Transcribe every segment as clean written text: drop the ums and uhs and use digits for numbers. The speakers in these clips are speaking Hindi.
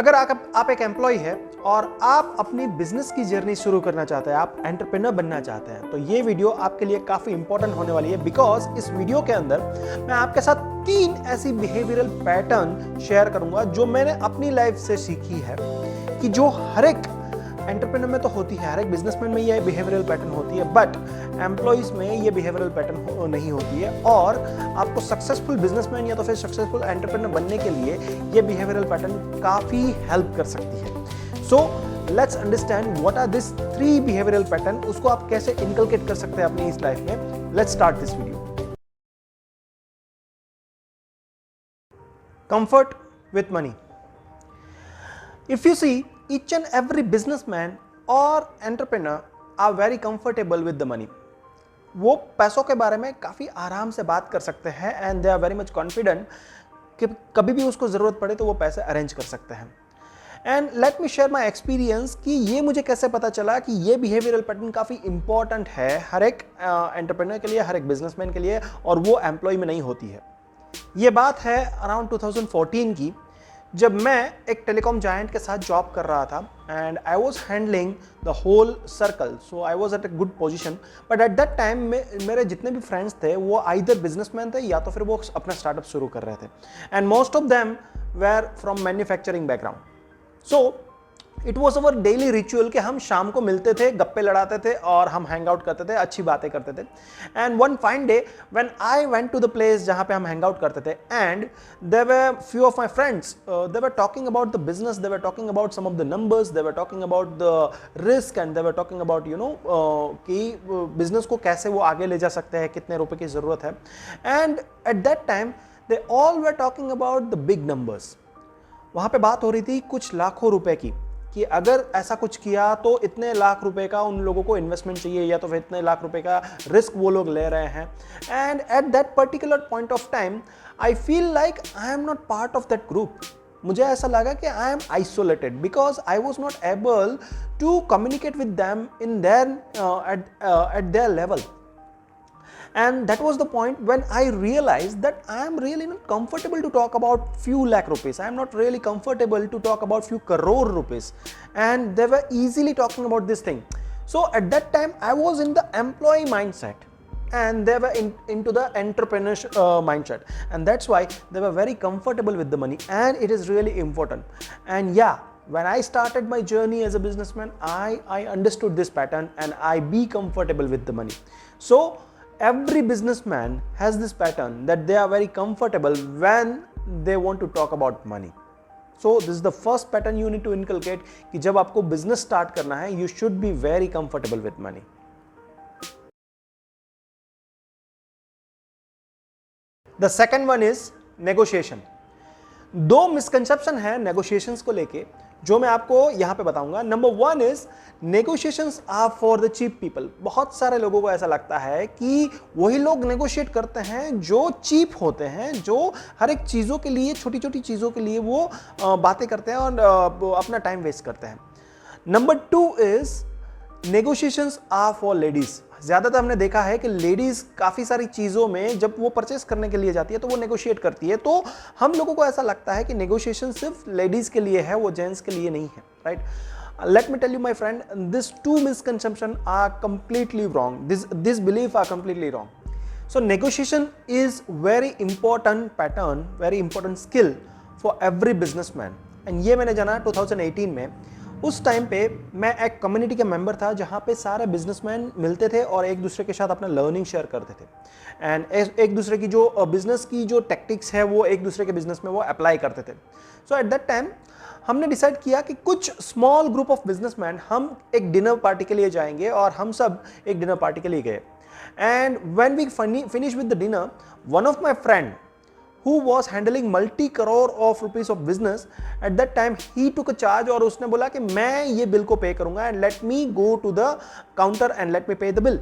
अगर आप एक एम्प्लॉय है और आप अपनी बिजनेस की जर्नी शुरू करना चाहते हैं, आप एंटरप्रेन्योर बनना चाहते हैं, तो ये वीडियो आपके लिए काफ़ी इंपॉर्टेंट होने वाली है। बिकॉज इस वीडियो के अंदर मैं आपके साथ 3 ऐसी बिहेवियरल पैटर्न शेयर करूंगा जो मैंने अपनी लाइफ से सीखी है, कि जो हर एक एंटरप्रेन्योर में तो होती है, हर एक बिजनेसमैन में ये बिहेवियरल पैटर्न होती है, बट एम्प्लॉइज में ये बिहेवियरल पैटर्न नहीं होती है। और आपको सक्सेसफुल बिजनेसमैन या तो फिर सक्सेसफुल एंटरप्रेन्योर बनने के लिए ये बिहेवियरल पैटर्न काफ़ी हेल्प कर सकती है। So let's understand what are this 3 behavioural pattern, उसको आप कैसे इनकलकेट कर सकते हैं अपनी इस लाइफ में। Let's start this video. Comfort with money. If you see, each and every businessman or entrepreneur are very comfortable with the money. वो पैसों के बारे में काफ़ी आराम से बात कर सकते हैं and they are very much confident कि कभी भी उसको ज़रूरत पड़े तो वो पैसे अरेंज कर सकते हैं। And let me share my experience कि ये मुझे कैसे पता चला कि ये बिहेवियरल पैटर्न काफ़ी इंपॉर्टेंट है हर एक एंटरप्रेन्योर के लिए, हर एक बिजनेसमैन के लिए, और वो एम्प्लॉय में नहीं होती है। ये बात है अराउंड 2014 की, जब मैं एक टेलीकॉम जायंट के साथ जॉब कर रहा था and I was handling the whole circle, so I was at a good position. But at that time मेरे जितने भी फ्रेंड्स थे वो आइदर बिजनेसमैन थे या तो फिर वो अपना स्टार्टअप शुरू कर रहे थे, and most of them were from manufacturing background. So it was our daily ritual कि हम शाम को मिलते थे, गप्पे लड़ाते थे और हम हैंग आउट करते थे, अच्छी बातें करते थे। And one fine day when I went to the place जहाँ पे हम हैंग आउट करते थे, and there were few of my friends, they were talking about the business, they were talking about some of the numbers, they were talking about the risk, and they were talking about कि बिजनेस को कैसे वो आगे ले जा सकते हैं, कितने रुपए की जरूरत है। And at that time they all were talking about the big numbers. वहाँ पे बात हो रही थी कुछ लाखों रुपए की, कि अगर ऐसा कुछ किया तो इतने लाख रुपए का उन लोगों को इन्वेस्टमेंट चाहिए या तो फिर इतने लाख रुपए का रिस्क वो लोग ले रहे हैं। And at that particular point of time I feel like I am not part of that group. मुझे ऐसा लगा कि I am isolated because I was not able to communicate with them in their at their level. And that was the point when I realized that I am really not comfortable to talk about few lakh rupees. I am not really comfortable to talk about few crore rupees. And they were easily talking about this thing. So at that time I was in the employee mindset and they were into the entrepreneurship mindset. And that's why they were very comfortable with the money, and it is really important. And yeah, when I started my journey as a businessman, I understood this pattern and I be comfortable with the money. So every businessman has this pattern that they are very comfortable when they want to talk about money. So this is the first pattern you need to inculcate कि जब आपको business start करना है, you should be very comfortable with money. The second one is negotiation. 2 misconception है नेगोशिएशंस को लेके जो मैं आपको यहाँ पे बताऊंगा। Number 1 is negotiations are for the cheap people. बहुत सारे लोगों को ऐसा लगता है कि वही लोग नेगोशिएट करते हैं जो चीप होते हैं, जो हर एक चीज़ों के लिए, छोटी छोटी चीज़ों के लिए वो बातें करते हैं और अपना टाइम वेस्ट करते हैं। Number 2 is negotiations are for ladies. ज़्यादातर हमने देखा है कि लेडीज़ काफ़ी सारी चीज़ों में जब वो परचेस करने के लिए जाती है तो वो नेगोशिएट करती है, तो हम लोगों को ऐसा लगता है कि नेगोशिएशन सिर्फ लेडीज़ के लिए है, वो जेंट्स के लिए नहीं है, right? Let me tell you my friend, these 2 misconceptions are completely wrong. This belief are completely wrong. So negotiation is very important pattern, very important skill for every businessman. And ये मैंने जाना 2018 में। उस टाइम पे मैं एक कम्युनिटी का मेंबर था जहाँ पे सारे बिजनेसमैन मिलते थे और एक दूसरे के साथ अपना लर्निंग शेयर करते थे, एंड एक दूसरे की जो बिजनेस की जो टेक्टिक्स है वो एक दूसरे के बिजनेस में वो अप्लाई करते थे। सो एट दैट टाइम हमने डिसाइड किया कि कुछ स्मॉल ग्रुप ऑफ बिजनेसमैन हम एक डिनर पार्टी के लिए जाएंगे, और हम सब एक डिनर पार्टी के लिए गए। And when we finish with the dinner, one of my friend who was handling multi crore of rupees of business at that time, he took a charge और उसने बोला कि मैं ये बिल को पे करूंगा and let me go to the counter and let me pay the bill.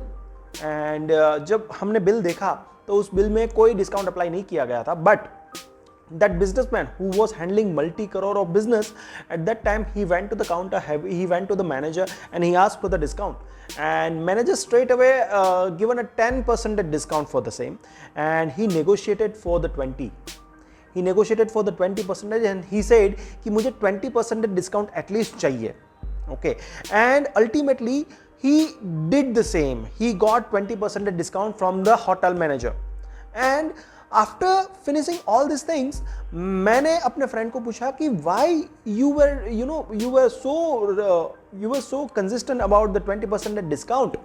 and जब हमने बिल देखा तो उस बिल में कोई डिस्काउंट अप्लाई नहीं किया गया था, but that businessman who was handling multi crore of business at that time, he went to the counter, he went to the manager and he asked for the discount, and manager straight away given a 10% discount for the same, and he negotiated for the 20. he negotiated for the 20% and he said कि मुझे 20% discount at least चाहिए. Okay, and ultimately he did the same. He got 20% discount from the hotel manager. And after finishing all these things, मैंने अपने friend को पूछा कि why you were so consistent about the 20% discount.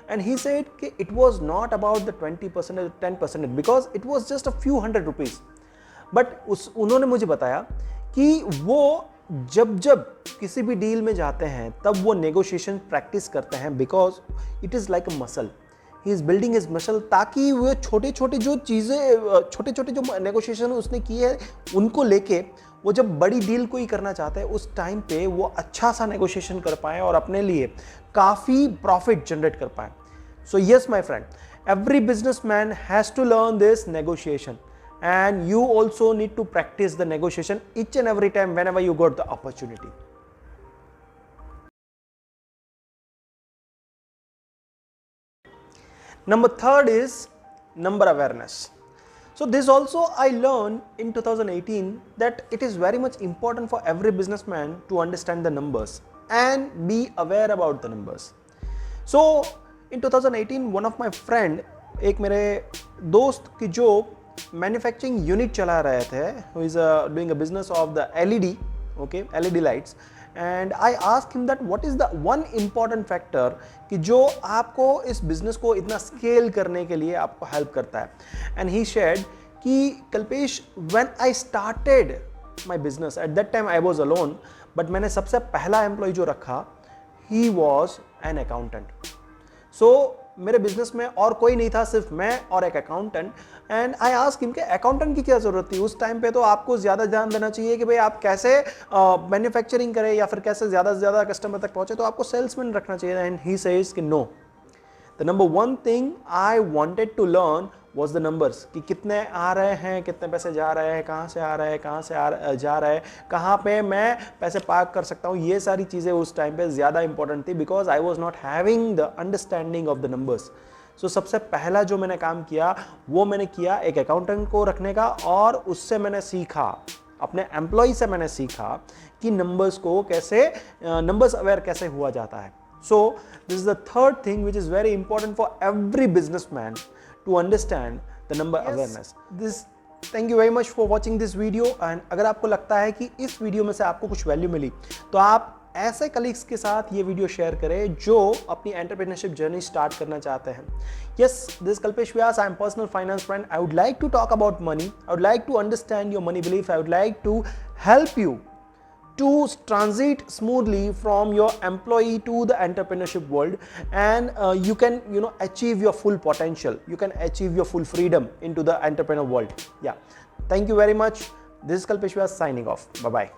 And he said कि it was not about the 20% or 10% because it was just a few hundred rupees. But उन्होंने मुझे बताया कि वो जब किसी भी डील में जाते हैं तब वो नेगोशिएशन प्रैक्टिस करते हैं because it is like a muscle. He is building his muscle ताकि वो छोटे छोटे जो नेगोशिएशन उसने किए है उनको लेके वो जब बड़ी डील कोई करना चाहते हैं उस टाइम पे वो अच्छा सा नेगोशिएशन कर पाए और अपने लिए काफ़ी प्रॉफिट जनरेट कर पाए. So yes my friend, every businessman has to learn this negotiation and you also need to practice the negotiation each and every time whenever you got the opportunity. Number third is number awareness. So this also I learned in 2018 that it is very much important for every businessman to understand the numbers and be aware about the numbers. So in 2018 one of my friend, एक मेरे दोस्त की जो मैन्युफैक्चरिंग यूनिट चला रहे थे, who is doing a business of the LED lights, and I asked him that what is the one important factor कि जो आपको इस बिजनेस को इतना स्केल करने के लिए आपको हेल्प करता है. एंड ही शेयर्ड कि Kalpesh, when I started my business at that time I was alone, but मैंने सबसे पहला एम्प्लॉय जो रखा ही वाज एन अकाउंटेंट. सो मेरे बिजनेस में और कोई नहीं था, सिर्फ मैं और एक accountant. And I ask him कि अकाउंटेंट की क्या ज़रूरत थी. उस टाइम पे तो आपको ज़्यादा ध्यान देना चाहिए कि भाई आप कैसे मैन्युफैक्चरिंग करें या फिर कैसे ज़्यादा से ज़्यादा कस्टमर तक पहुँचे, तो आपको सेल्समैन रखना चाहिए. एंड ही सेज कि no, the number one thing I wanted to learn was the numbers, कि कितने आ रहे हैं, कितने पैसे जा रहे हैं, कहाँ से आ रहे हैं, कहाँ से जा रहे हैं, कहाँ पे मैं पैसे पार्क कर सकता हूँ. ये सारी चीज़ें उस टाइम पे ज़्यादा इंपॉर्टेंट थी because I was not having the understanding of the numbers. So सबसे पहला जो मैंने काम किया वो मैंने किया एक अकाउंटेंट को रखने का, और उससे मैंने सीखा, अपने एम्प्लॉय से मैंने सीखा कि नंबर्स को कैसे, नंबर्स अवेयर कैसे हुआ जाता है. So this is the third thing which is very important for every businessman to understand the number awareness. Thank you very much for watching this video. And अगर आपको लगता है कि इस वीडियो में से आपको कुछ वैल्यू मिली तो आप ऐसे कलीग्स के साथ ये वीडियो शेयर करें जो अपनी एंटरप्रेन्योरशिप जर्नी स्टार्ट करना चाहते हैं. Yes, this is Kalpesh Vyas. I am personal finance friend. I would like to talk about money. I would like to understand your money belief. I would like to help you to transit smoothly from your employee to the entrepreneurship world, and you can achieve your full potential. You can achieve your full freedom into the entrepreneur world. Yeah, thank you very much. This is Kalpesh Vyas signing off. Bye bye.